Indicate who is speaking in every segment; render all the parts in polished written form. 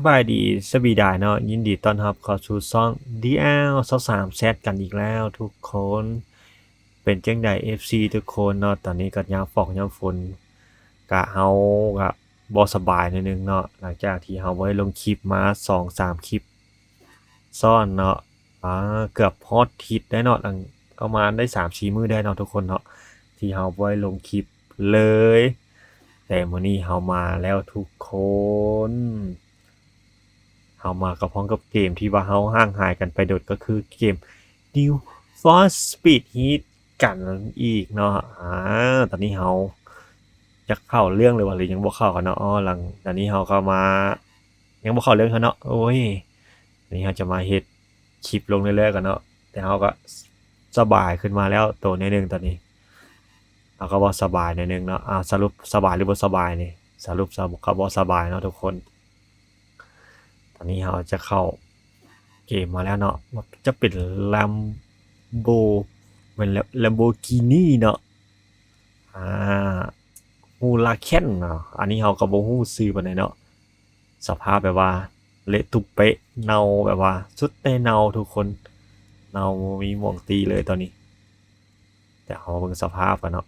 Speaker 1: สบายดีสบีดาเนาะยินดีต้อนรับเข้าสู่ช่อง DL23 แซดกันอีกแล้วทุกคนเป็นจังใด FC ทุกคนเนาะตอนนี้ก็ยามฟอกยามฝนกะเฮาก็บ่สบายนิดนึงเนาะหลังจากที่เฮาบ่ได้ลงคลิปมา2-3คลิปซ้อนเนาะเกือบฮอดอาทิตย์ได้เนาะหลังประมาณได้3-4มื้อได้เนาะทุกคนเนาะที่เฮาบ่ได้ลงคลิปเลยแต่มื้อนี้เฮามาแล้วทุกคนเฮามาก็พร้อมกับเกมที่ว่าเฮาห่างหายกันไปโดดก็คือเกม Need for Speed Heat กันอีกเนาะตอนนี้เฮาจะเข้าเรื่องเลยว่าหรือยังบ่เข้ากันเนาะหลังตอนนี้เฮาก็มายังบ่เข้าเรื่องเขาเนาะโอ้ยวันนี้เฮาจะมาเฮ็ดคลิปลงเรื่อยๆกันเนาะแต่เฮาก็สบายขึ้นมาแล้วตัวนิดนึงตอนนี้เฮาก็บ่สบายนิดนึงเนาะสรุปสบายหรือบ่สบายนี่สรุปก็บ่สบายเนาะทุกคนตอนนี้เฮาจะเข้าเกมมาแล้วเนาะจะเป็น Lambo เป็น Lamborghini เนาะอ่า ฮูลาเคนเนาะอันนี้เราก็บ่ฮู้ชื่อปานใดเนาะสภาพแบบว่าเละตุบเป๊ะเน่าแบบว่าสุดแต่เน่าทุกคนเน่าบ่มีหม่องตีเลยตอนนี้แต่เรามาเบิ่งสภาพกันเนาะ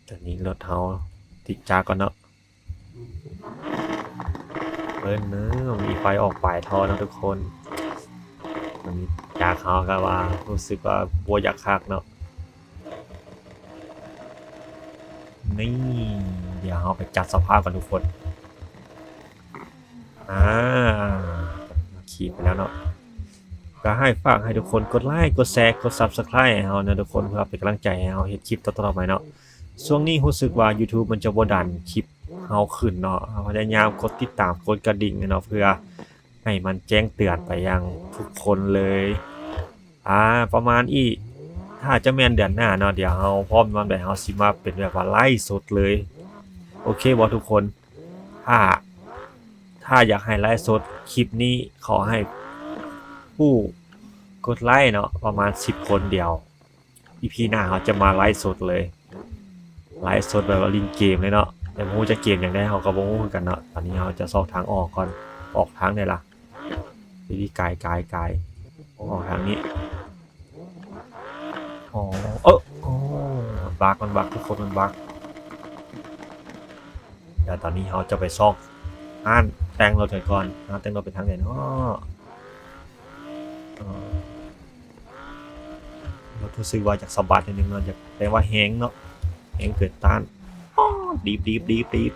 Speaker 1: ตอนนี้รถเราติดจากก่อนเนาะเบิ่งเนาะมีไฟออกปลายท่อเนาะทุกคนมันมีจากเขาก็ว่ารู้สึกว่าบ่อยากคักเนาะนี่เดี๋ยวเราไปจัดสภาพกันทุกคนอ่าขี่ไปแล้วเนาะ ก็ให้ฝากให้ทุกคนกดไลค์กดแชร์กด Subscribe ให้เรานะทุกคนเพื่อเป็นกำลังใจให้เราเฮ็ดคลิปต่อๆไปเนาะช่วงนี้รู้สึกว่า YouTube มันจะบ่ดันคลิปเราขึ้นเนาะเราพยายามกดติดตามกดกระดิ่งเนาะเพื่อให้มันแจ้งเตือนไปยังทุกคนเลยอ่าประมาณอีกถ้าจะแม่นเดือนหน้าเนาะเดี๋ยวเราพร้อมวันใดเราสิมาเป็นแบบว่าไลฟ์สดเลยโอเคบ่ทุกคนถ้าถ้าอยากให้ไลฟ์สดคลิปนี้ขอให้ผู้กดไลค์เนาะประมาณ10คนเดียว EP หน้าเขาจะมาไลฟ์สดเลยไลฟ์สดแบบว่าลิงเกมเลยเนาะแต่บ่รู้จะเกมอย่างใดเขาก็บ่รู้คือกันเนาะตอนนี้เราจะซอกทางออกก่อนออกทางไหนล่ะวิกายออกทางนี้อ๋อโอ้มันบักทุกคนมันบักเดี๋ยวตอนนี้เราจะไปซอกอ่านแต่งรถกันก่อนแต่งรถไปทางไหนเนาะเรารู้สึกว่าจากสะบัดนิดนึงเนาะจากแต่ว่าแฮงเนาะแฮงเกิดต้านดีบ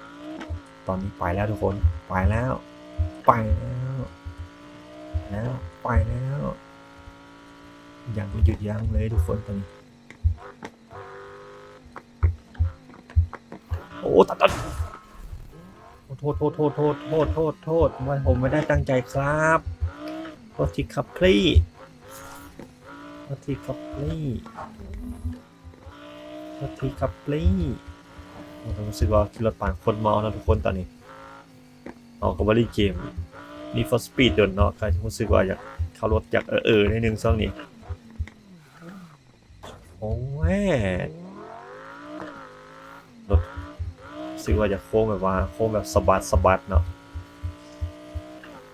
Speaker 1: ตอนนี้ไปแล้วทุกคนไปแล้วไปแล้วแล้วไปแล้วยังไม่หยุดยั้งเลยทุกคนตอนนี้โอ้ตัดโทษมันผมไม่ได้ตั้งใจครับโทษทีครับพี่โทษทีครับพี่โทษทีครับพี่ผมรู้สึกว่าขี่รถผ่านคนเมาแล้วทุกคนตอนนี้เอาก็บริเกมนี่ for speed เดินเนาะใครรู้สึกว่าอยากเข้ารถอยากนิดนึงช่วงนี้โอ้ยรถรู้สึกว่าจะโค้งแบบว่าโค้งแบบสะบัดเนาะ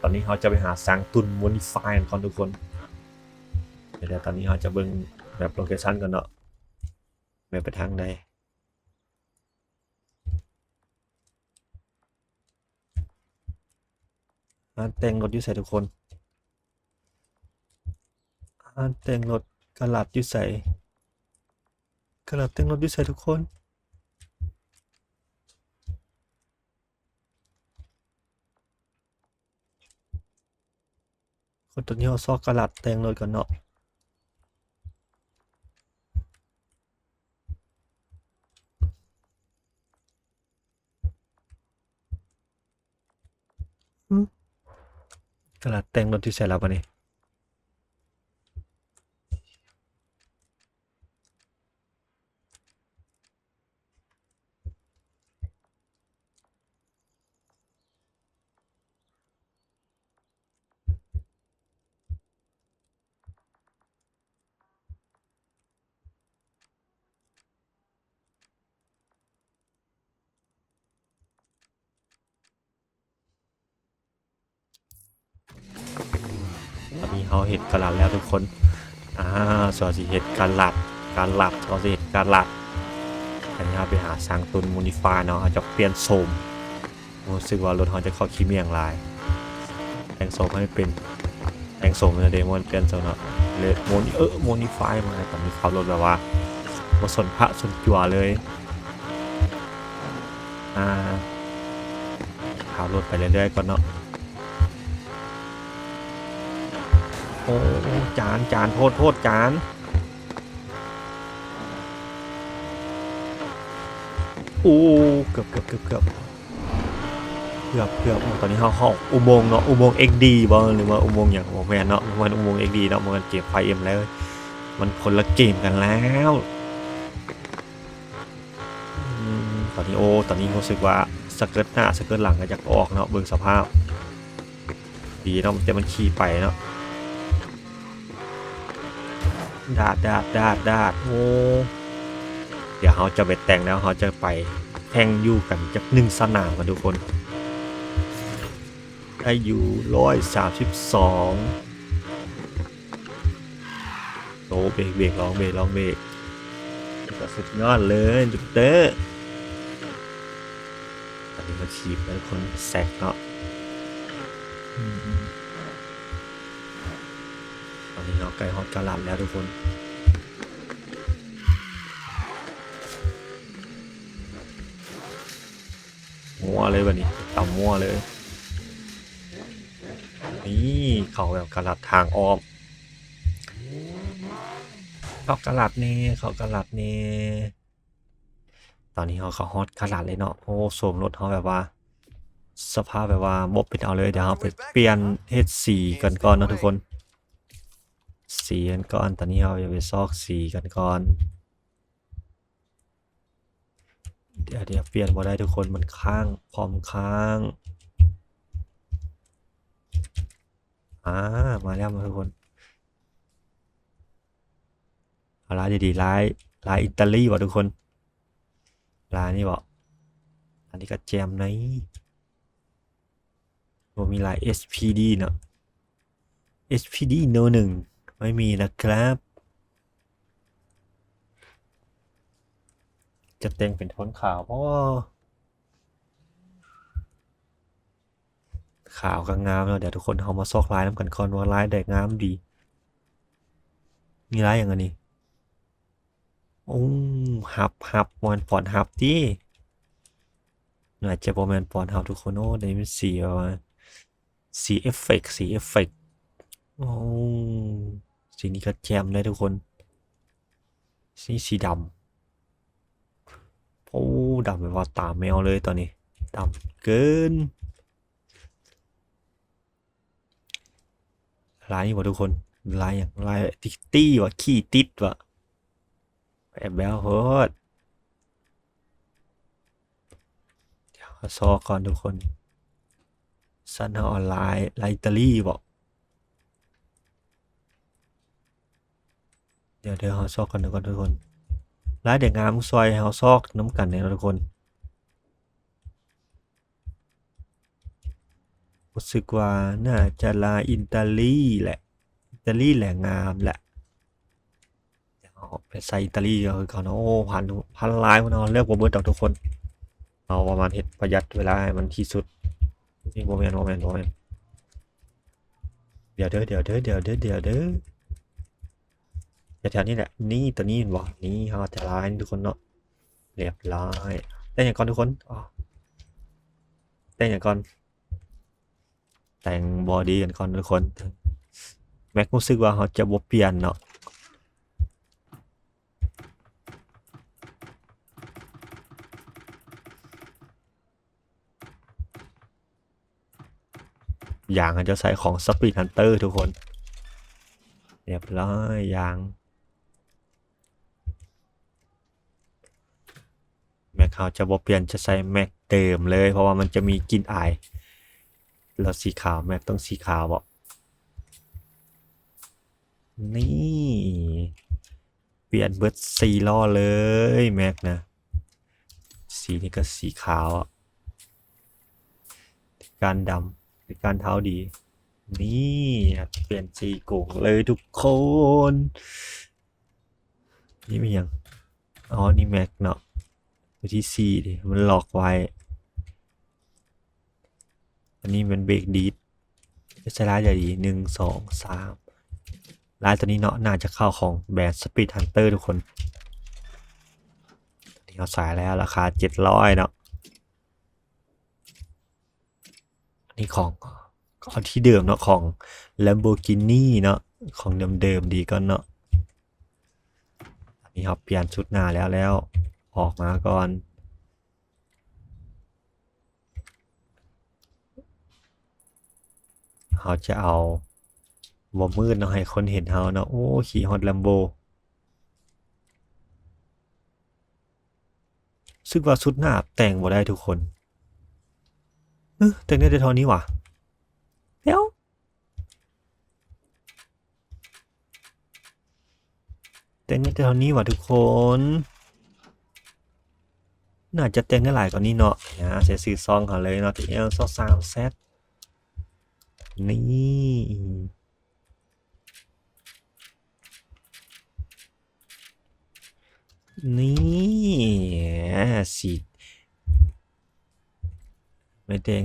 Speaker 1: ตอนนี้เขาจะไปหาสร้างตุนโมดิฟายก่อนทุกคนเดี๋ยวตอนนี้เขาจะเบิ่งแบบโลเคชั่นก่อนเนาะแบบไปทางใดแต่งรถอยู่ใส่ทุกคนแต่งรถกระลัดอยู่ใส่กระลัดแต่งรถอยู่ใส่ทุกคนคนตัวนี้เขาซอกกระลัดแต่งรถก่อนเนาะกระลัดแต่งรถอยู่ใส่แล้วปะนี่ เขาเห็ดกระหลัดแล้วทุกคนสอสิเห็ดการหลัดสอสิเห็ดการหลัดอันนี้เราไปหาสร้างตุนมูนิฟายเนาะจะเปลี่ยนโสมรู้สึกว่ารถเขาจะเข้าขี้เมียงลายแต่งโสมให้เป็นแต่งโสมในเดมอนเปลี่ยนโซนเนาะเลยโมนิฟายมาตอนนี้ขับรถแบบว่าสนพระสนจั่วเลยขับรถไปเรื่อยๆก่อนเนาะโอ้จานโทษจานโอ้เกือบตอนนี้เข้าอุโมงค์เนาะอุโมงค์ XD บ่หรือว่าอุโมงค์อย่างแมนเนาะมันอุโมงค์ XD เนาะมันเก็บไฟเอ็มแล้วมันคนละเกมกันแล้วตอนนี้รู้สึกว่าสเกิร์ตหน้าสเกิร์ตหลังก็จะออกเนาะเบิ่งสภาพดีเนาะแต่มันขี่ไปเนาะดาดโอ้เดี๋ยวเขาจะไปแต่งแล้วเขาจะไปแข่งอยู่กันจาก1 สนามกันทุกคนได้อยู่132โอ้เบรกลองเบรกก็สุดยอดเลยจุดเตอร์ตอนนี้มาขี่เป็นคนแซกเนาะตอนนี้เราใกล้ฮอตกระหล่ำแล้วทุกคนมั่วเลยวันนี้ต่ำมั่วเลยนี่เขาแบบกระหลัดทางอ้อมเขากระหลัดเน่ตอนนี้เขาฮอตกระหลัดเลยเนาะโอ้โสมรถเขาแบบว่าสภาพแบบว่าบบเป็นเอาเลยเดี๋ยวเราไปเปลี่ยนเฮดสีกันก่อนนะทุกคนสีกันก่อนตอนนี้เราจะไปซอกสีกันก่อนเดี๋ยวเปลี่ยนมาได้ทุกคนมันค้างพร้อมค้างมาแล้วทุกคนร้านดีๆร้านอิตาลีว่ะทุกคนร้านนี้บอกอันนี้ก็แจมไหนมีลาย SPD เนาะ SPD No 1ไม่มีนะครับจะแต่งเป็นโทนขาวเพราะว่าขาวก็งามแล้วเดี๋ยวทุกคนเอามาซอกลายน้ำกันก่อนว่าลายแดกงามดีมีลายอย่างนี้โอ้หับมันฟอนหับที่น่าจะประมาณฟอนหับทุกคนโอ้ได้เป็นสีว่าสีเอฟเฟกต์โอ้สีนี้ก็แจมเลยทุกคนสีดำโอ้ดำแบบว่าตาแมวเลยตอนนี้ดำเกินลายนี่วะทุกคนลายอย่างลายติ๊กตี้วะขี้ติดวะแอบแบลโหดเดี๋ยวซอก่อนทุกคนซันออนไลน์ไลอิตาลีบอกเดี๋ยวเขาซอกกันทุกคนลายเด็กงามซอยเขาซอกน้ำกันเนี่ยทุกคนรู้สึกว่าน่าจะลายอิตาลีแหละงามแหละไปใส่อิตาลีก็คือเขาเนาะโอ้พันลายมันเอาเลือกว่าเบิร์ดทุกคนเอาประมาณเห็ดประหยัดเวลาให้มันที่สุดนี่โมเมนต์เดี๋ยวแถวนี้แหละนี่ตัวนี้บอกนี่เขาจะลายทุกคนเนาะเรียบร้อยแต่อย่างก่อนทุกคนแต่อย่างก่อนแต่งบอดี้กันก่อนทุกคนแม็กรู้สึกว่าเขาจะบวเปลี่ยนเนาะอย่างเขาจะใส่ของสปีดฮันเตอร์ทุกคนเรียบร้อยอย่างแม็กเขาจะบวเปลี่ยนจะใส่แม็กเดิมเลยเพราะว่ามันจะมีกลิ่นอายแล้วสีขาวแม็กต้องสีขาวบอกนี่เปลี่ยนเบิร์ดสีล้อเลยแม็กนะสีนี้ก็สีขาวการดำการเท้าดี นี่เปลี่ยนสีกุ่งเลยทุกคน นี่มันยังอ๋อนี่แม็กเนาะตัวที่สี่ดิมันหลอกไว้ อันนี้มันเบรกดีดจะใช้ร้ายใหญ่ดี1 2 3ร้ายตัวนี้เนาะน่าจะเข้าของแบรนด์สปีดฮันเตอร์ทุกคนที่เขาสายแล้วราคา700เนาะอันนี้ของที่เดิมเนาะของ Lamborghini เนาะของเดิมๆดีก็เนาะอันนี้เขาเปลี่ยนชุดหน้าแล้วออกมาก่อนเขาจะเอาบ่มืดเนาะให้คนเห็นเขาเนาะโอ้ขี่ฮอต Lambo ซึ่งว่าชุดหน้าแต่งบ่ได้ทุกคนแต่งได้แต่เท่านี้ว่ะเดี๋ยวแต่งได้แต่เท่านี้ว่ะทุกคนน่าจะแต่งได้หลายกว่านี้เนาะเสียสื่อซองเขาเลยเนาะที่เอลซอสามแซดนี่สีไม่แดง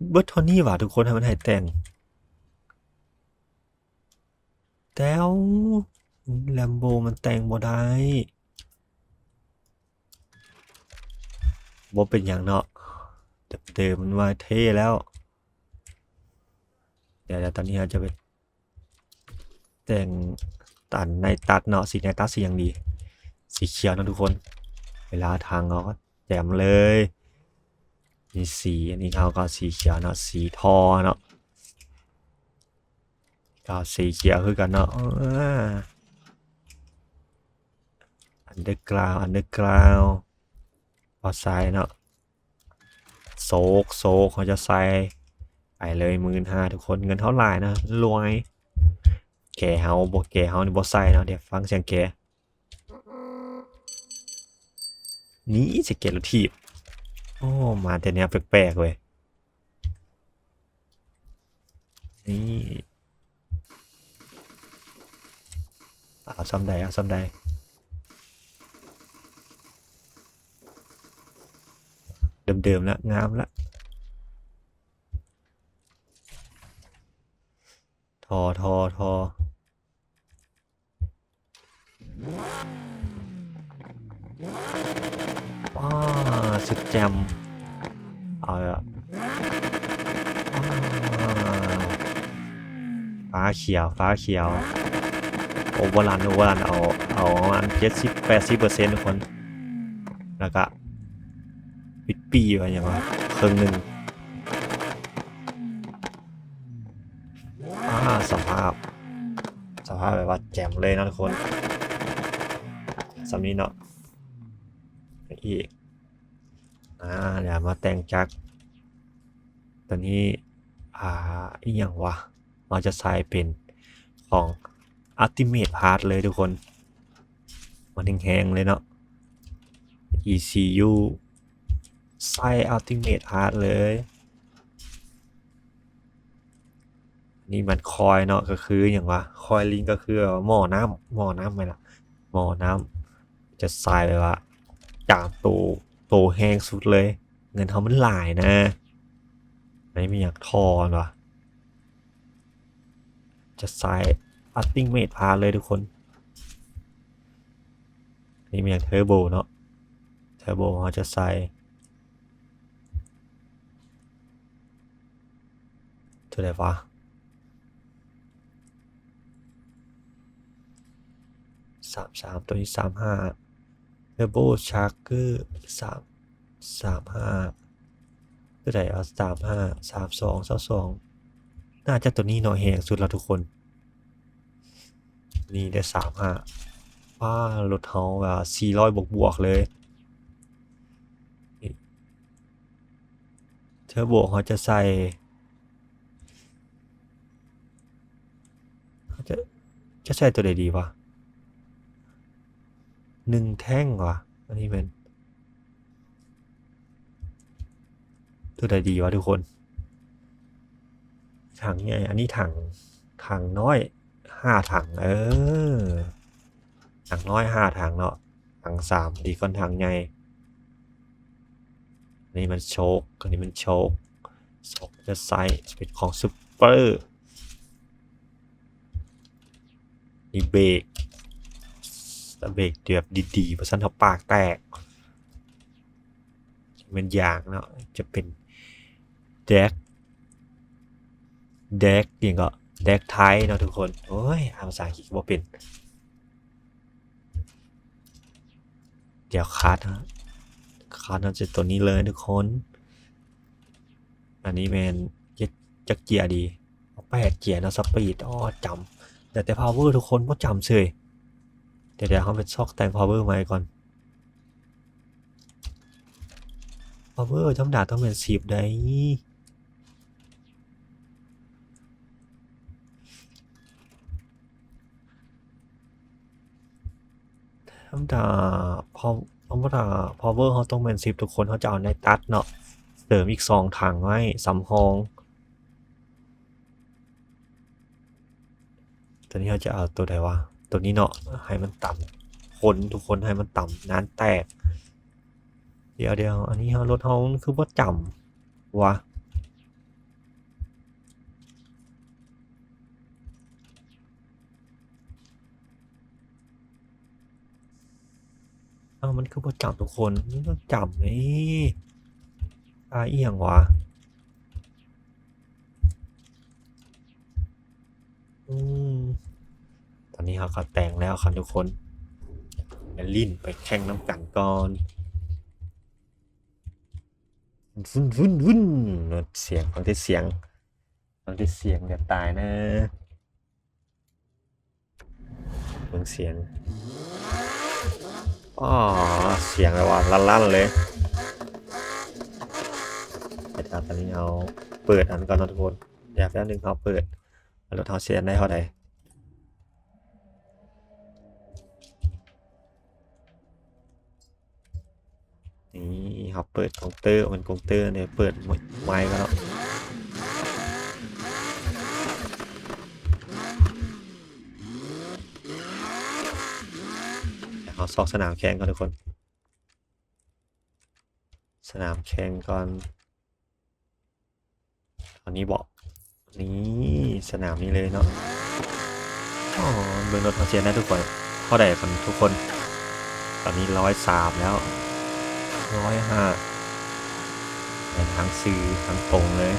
Speaker 1: เบิร์ดโทนี่ว่ะทุกคนให้มันให้แต่งแต้วแลมโบมันแต่งบ่ได้บ่เป็นอย่างเนาะเดิมมันว่าเท่แล้ว เดี๋ยวตอนนี้เราจะไปแต่งตัดในตัดเนาะสีในตัดสีอย่างดี สีเขียวนะทุกคน เวลาทางเราก็แจ่มเลยมีสีอันนี้เขาก็สีเขียวเนาะสีทอเนาะก็สีเขียวคือกันเนาะอันเดอร์กราวพอใส่เนาะโซกเขาจะใส่ไปเลย15,000ทุกคนเงินเท่าไหร่นะรวยแก่เฮาบ่แก่เฮานี่บ่ใส่เนาะเดี๋ยวฟังเสียงแกนี่สิเกตรถถีบโอ้มาแต่แนวแปลกๆเว้ยนี่เอาซ้ำใดเดิมๆแล้วงามละทออ้าสุดแจมเอาละฟ้าเขียวโอเวอร์รันเอาประมาณ70-80%ทุกคนแล้วก็ปิดปีไว้อย่างว่าครึ่งหนึ่งสภาพแบบว่าแจ่มเลยนะทุกคนสำนี้เนาะอีกเดี๋ยวมาแต่งจักรตัวนี้อีกอย่างวะเราจะใส่เป็นของ Ultimate Part เลยทุกคนมันแห้งๆเลยเนาะ ECU ใส่ Ultimate Part เลยนี่มันคอยเนาะก็คืออย่างว่าคอยลิงก็คือหม้อน้ำไหมล่ะหม้อน้ำจะใส่ไปว่าจามโตแห้งสุดเลยเงินเขามันหลายนะไม่มีอยากทอหรอจะใส่อัตติ้งเมดพาเลยทุกคนนี่มีอย่างเทอร์โบเนาะเทอร์โบเขาจะใส่เท่าไหร่วะ33ตัวนี้35เทอร์โบชาร์เกอร์35ตัวไหนเอา32น่าจะตัวนี้เนาะแหงสุดแล้วทุกคนนี่ได้35ว้ารถเขาแบบ400บวกเลยเทอร์โบเขาจะใส่เขาจะใส่ตัวไหนดีวะ1 แท่งวะอันนี้เป็น ตัวใดดีวะทุกคนถังใหญ่อันนี้ถังน้อย5 ถังถังน้อย5 ถังเนาะถัง3ดีก่อนถังใหญ่นี่มันโชคอันนี้มันโชคจะใส่เป็นของซุปเปอร์นี่เบรกเดือบดีๆเพราะฉันเอาปากแตกเป็นอย่างเนาะจะเป็นแดกอย่างก็แดกไทยเนาะทุกคนโอ้ยภาษาอังกฤษว่าเป็นเดี๋ยวคัดน่าจะตัวนี้เลยทุกคนอันนี้แมนจักเกียร์ดี8 เกียร์นะสปีดจำแต่ power ทุกคนว่าจำเฉยเดี๋ยวเขาไปซอกแต่ง power ใหม่ก่อน power ธรรมดาต้องเป็น10ได้ธรรมดาpower เขาต้องเป็น10ทุกคนเขาจะเอาในตัดเนาะเสริมอีก2 ถังไว้สำรองตัวนี้เขาจะเอาตัวใดวะตัวนี้เนาะให้มันต่ำคนทุกคนให้มันต่ำนานแตกเดี๋ยวอันนี้รถเขาคือว่าจำวะมันคือว่าจำทุกคนนี่ต้องจำนี่เอียงวะตอนนี้เขาก็แต่งแล้วครับทุกคนลิ้นไปแข่งน้ำกันก่อนวุ่นเสียงฟังที่เสียงจะตายนะฟังเสียงเสียงอะไรวะลั่นเลยเดี๋ยวตอนนี้เอาเปิดอันก่อนนะทุกคนเดี๋ยวแป๊บนึงเขาเปิดรถเขาเสียงได้เท่าไหร่นี่เขาเปิดคอมเตอร์มันคอมเตอร์เนี่ยเปิดไม้ก็แล้วเขาซอกสนามแข่งก่อนทุกคนสนามแข่งก่อนตอนนี้บอกนี่สนามนี้เลยเนาะเบื้องรถเขาเสียงได้ทุกคนเท่าไหร่กันทุกคนตอนนี้103แล้ว105เป็นทางสื่อทางตรงเลย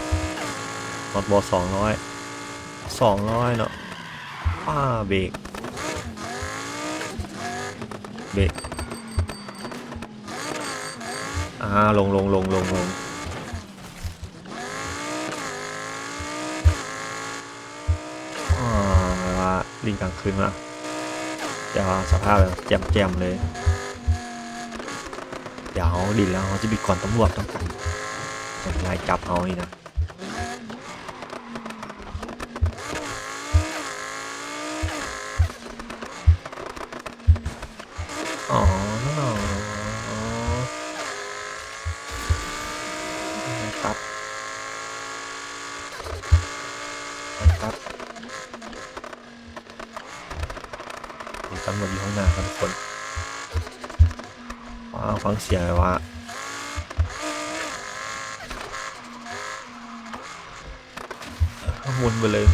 Speaker 1: รถบอ200เนาะเบรกลงว่าลิงกลางคืนมาจะสภาพแบบแจ่มเลยเดี๋ยวดินแล้วเขาจะมีก่อนตำรวจต้องกันไล่จับเขานี่นะครับตำรวจอยู่ข้างหน้าครับทุกคนฟังเสียงเลยว่ามุนมาเลย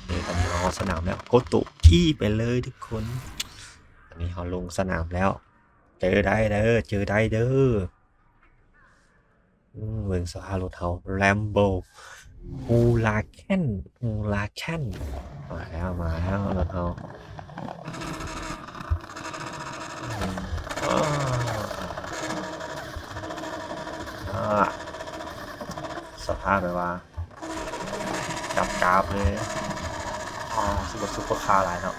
Speaker 1: นี่ตอนนี้เราสนามแล้วโกตุขี้ไปเลยทุกคนตอนนี้เขาลงสนามแล้วเจอได้เด้อเมืองสหรถเขาแลมโบฮูลาแคนมาแล้วรถเขาสภาพแบบว่าจับเลยซุปเปอร์คาร์หลายเนาะ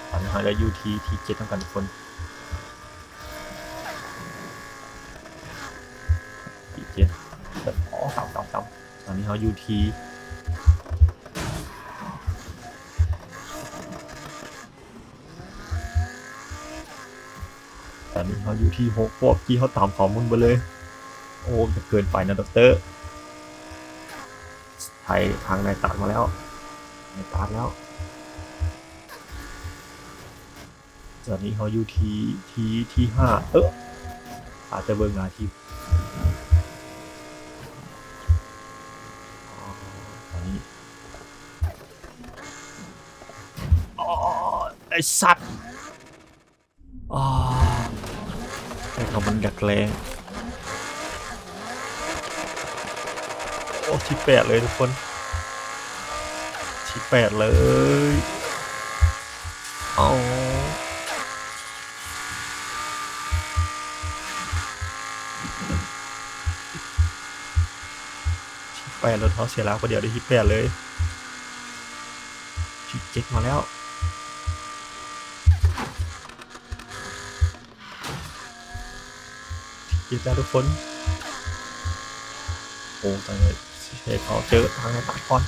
Speaker 1: ตอนนี้เราได้ยูที7ต้องกันทุกคนที7ต่ำตอน นี้เขาอยู่ที่ตอนนี้เขาอยู่ที่6พวกที่เขาตามข้อมูลไปเลยโอ้จะเกินไปนะด็อกเตอร์ไทยทางนายตัดมาแล้วนายตัดแล้วตอนนี้เขาอยู่ที่5อาจจะเบิ่งอาทิตย์ตอนนี้ไอสัตว์ไอ้เขามันดักแรงโอ้ที่8เลยทุกคนที่8เลยเอาที่8รถเขาเสียแล้วประเดี๋ยวได้ที่8เลยที่7มาแล้วที่7แล้วทุกคนโอ้ตอนนี้เขาเจอทางในตัดก่อน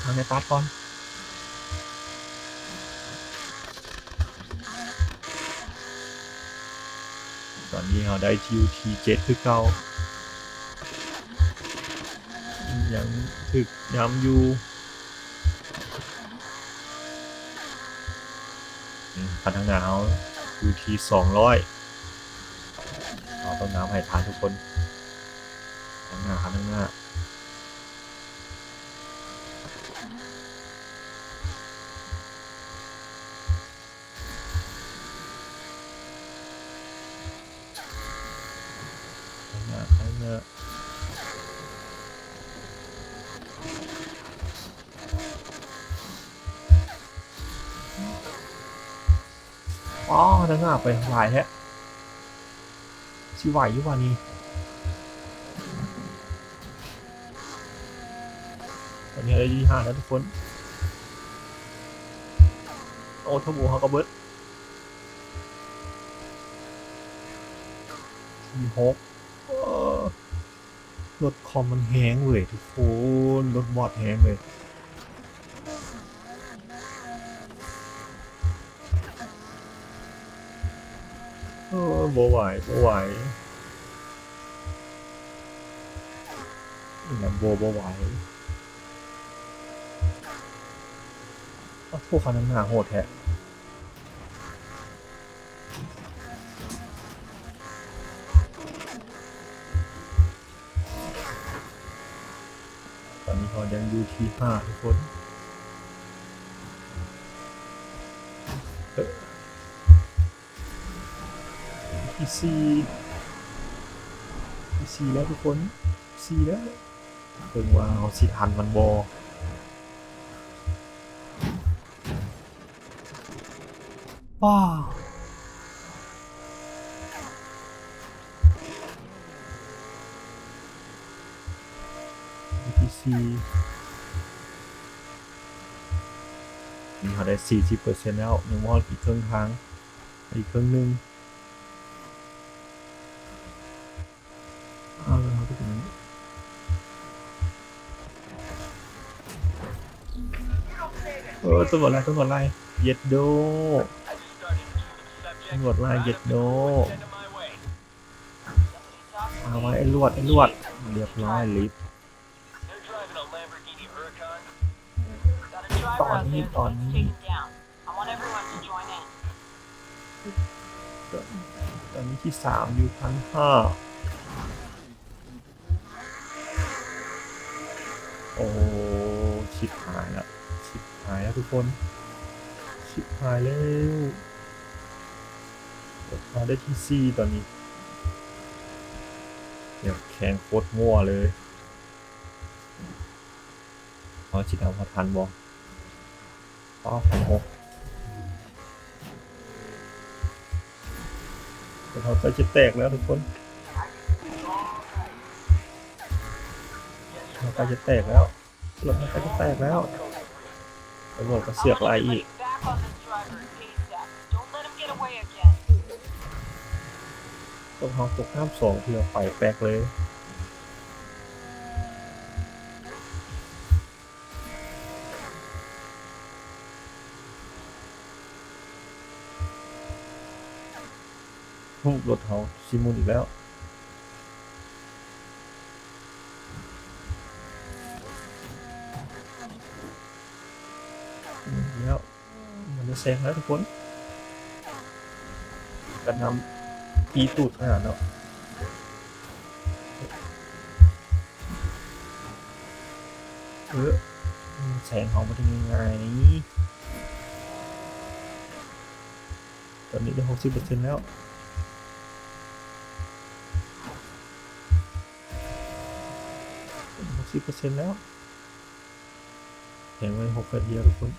Speaker 1: ตอนนี้เราได้คิวที7คือเก่ายังถึกย้ำอยู่พันทางหนาวอยู่ที่200เราต้องน้ำให้ทานทุกคนทางหน้าอ๋อทางหน้าไปทลายแท้ชิไหวอยู่วันนี้ตอนนี้ได้ที่5แล้วทุกคนโอ้ทบูเขาก็เบิร์ดที่6รถคอมมันแห้งเลยทุกคนรถบอดแห้งเลยบ่ไหวแลมโบบ่ไหวพวกเขาน้ำหนาโหดแท้ตอนนี้เขายังอยู่ที่5ทุกคนที่4แล้วทุกคน4แล้วเพิ่งว่าเขาสิทันมันบอว้าวที่4นี่เขาได้ 40% แล้วยังมอดอีกครึ่งทางอีกครึ่งนึงเอาเลยครับทุกคนตำรวจไล่เย็ดโดตำรวจไล่เย็ดโดเอาไว้ไอ้ลวดเรียบร้อยลิฟตอนนี้ที่3อยู่1,500โอ้ชิบหายแล้วทุกคนชิบหายแล้วมาได้ที่4ตอนนี้เดี๋ยวแข่งโคตรมั่วเลยเขาจิตเอาพอทันบอป้า6แต่เขาจะแตกแล้วทุกคนเขาจะแตกแล้วรถมันจะแตกแล้วตำรวจก็เสือกไล่อีกต้องเขาตกน้ำ2เพื่อไฟแตกเลย รถเขาชิมุนอีกแล้วแล้วมันจะแซงแล้วทุกคนกันนำปีตูดขนาดเนาะแสงเขามาถึงยังไงตอนนี้ได้60%แล้ว60%แล้วแข่งไป6นาทีแล้วทุกคน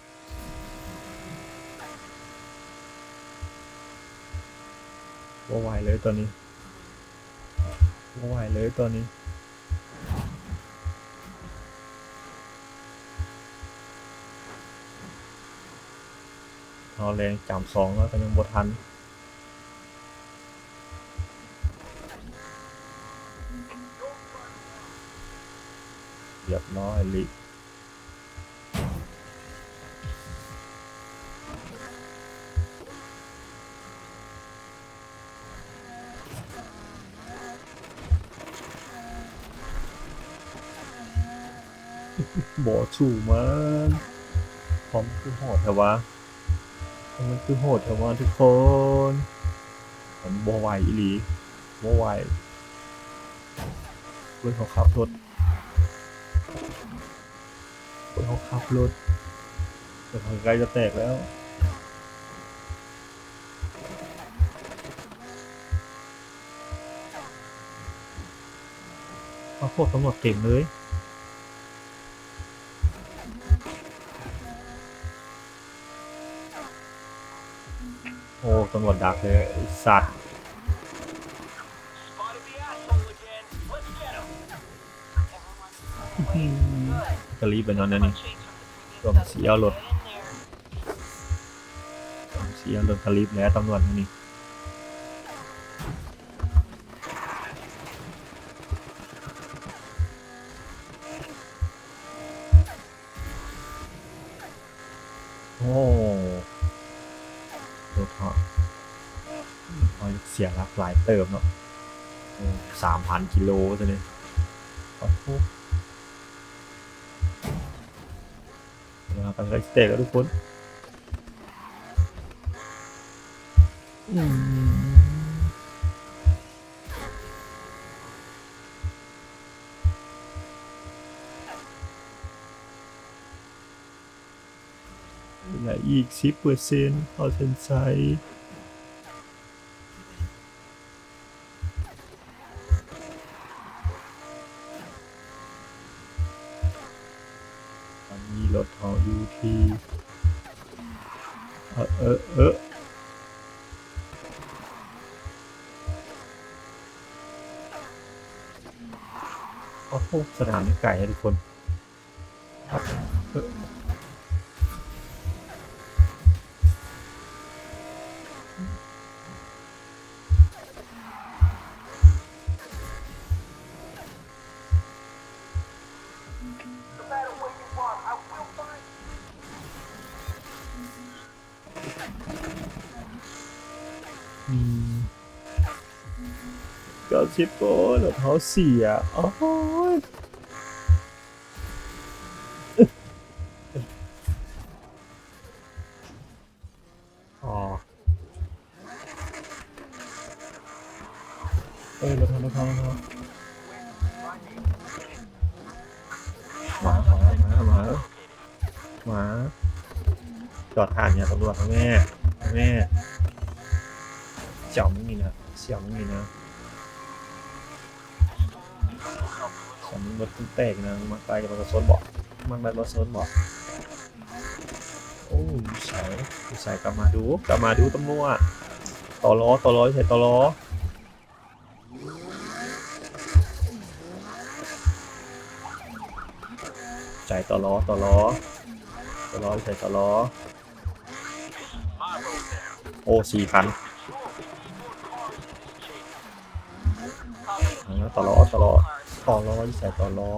Speaker 1: ว่าไหวเลยตอนนี้ว่าไหวเลยตอนนี้เอาแรงจำ2แล้วก็ยังบดทันเรียบร้อยลิบ่ชูมันพร้อมคือโหดแต่ว่ามันคือโหดแต่ว่าทุกคนผมบ่ไหวอีหลีบ่ไหวเพื่อนเขาขับรถเพื่อนเขาขับรถแต่เขาใกล้จะแตกแล้วมาโคตรตำรวจเต็มเลยโอ้ตำรวจดักเลยไอ้สัตว์กรีบไปนอนนั่นนี่รวมเสียรถเสียรถกรีบแล้วตำรวจนี่โอ้รถเขาเสียหลักหลายเติมเนาะ3,000 กิโลตัวนี้โอ้โหมากันเลยเตะแล้วทุกคนเหลืออีก10%เอาเส้นชัยตอนนี้รถเขาอยู่ที่โอ้โหสนามนี่ไก่ทุกคน90 โก้รถเขาเสียโอ้ยอ๋อรถเขามาจอดผ่านเนี่ยตำรวจแม่เสี่ยวไม่มีนะเสี่ยวไม่มีนะสมรถแตกนะมาไกลกับรถโซนบอกมันได้รถโซนบอกโอ้ใส่กลับมาดูตำรวจต่อล้อใส่ต่อล้อใส่ต่อล้อใส่ต่อล้อโอ้4,000ต่อล้อใส่ต่อล้อ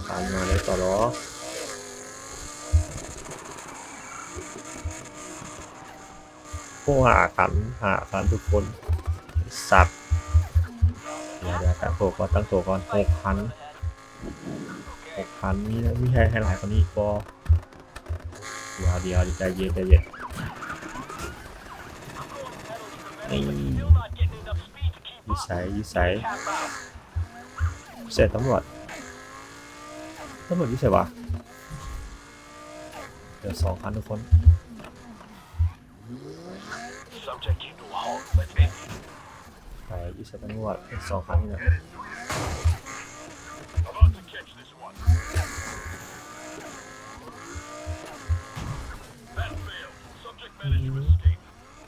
Speaker 1: ผ่านมาเลยต่อล้อโอ้หาขันทุกคน สัตว์เดี๋ยวตั้งตัวก่อน6,000มีให้หลายกว่านี้ก็เดี๋ยวใจเย็นนี่ยิสัยเสร็จตำรวจยิสัยวะเดี๋ยว2,000ทุกคนไปยิสัยตำรวจ2,000นี่นะ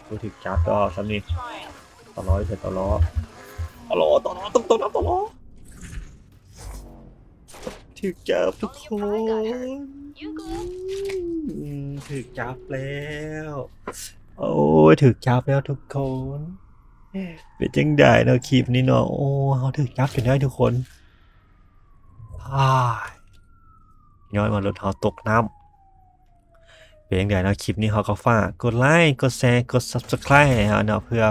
Speaker 1: กูถึกจับก็สำนีต่อล้อเสร็จต่อล้อถึกจับทุกคนถึกจับแล้วโอ้ยถึกจับแล้วทุกคนเป็นจังได้เนาะคลิปนี้เนาะโอ้เขาถึกจับจนได้ทุกคนย้อนมารถเขาตกน้ำเป็นจังได้เนาะคลิปนี้เขาก็ฝากกดไลค์กดแชร์กด Subscribe ให้เราเนาะเพื่อ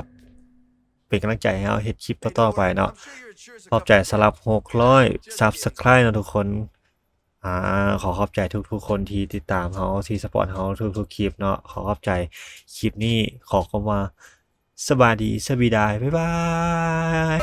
Speaker 1: เป็นกำลังใจให้เราเฮ็ดคลิปต่อๆไปเนาะขอบใจสำหรับ600 Subscribe เนาะทุกคนขอขอบใจทุกๆคนที่ติดตามเราที่สปอร์ตเราทุกๆคลิปเนาะขอขอบใจคลิปนี้ขอคำว่าสบายดีสวีดายบ๊ายบาย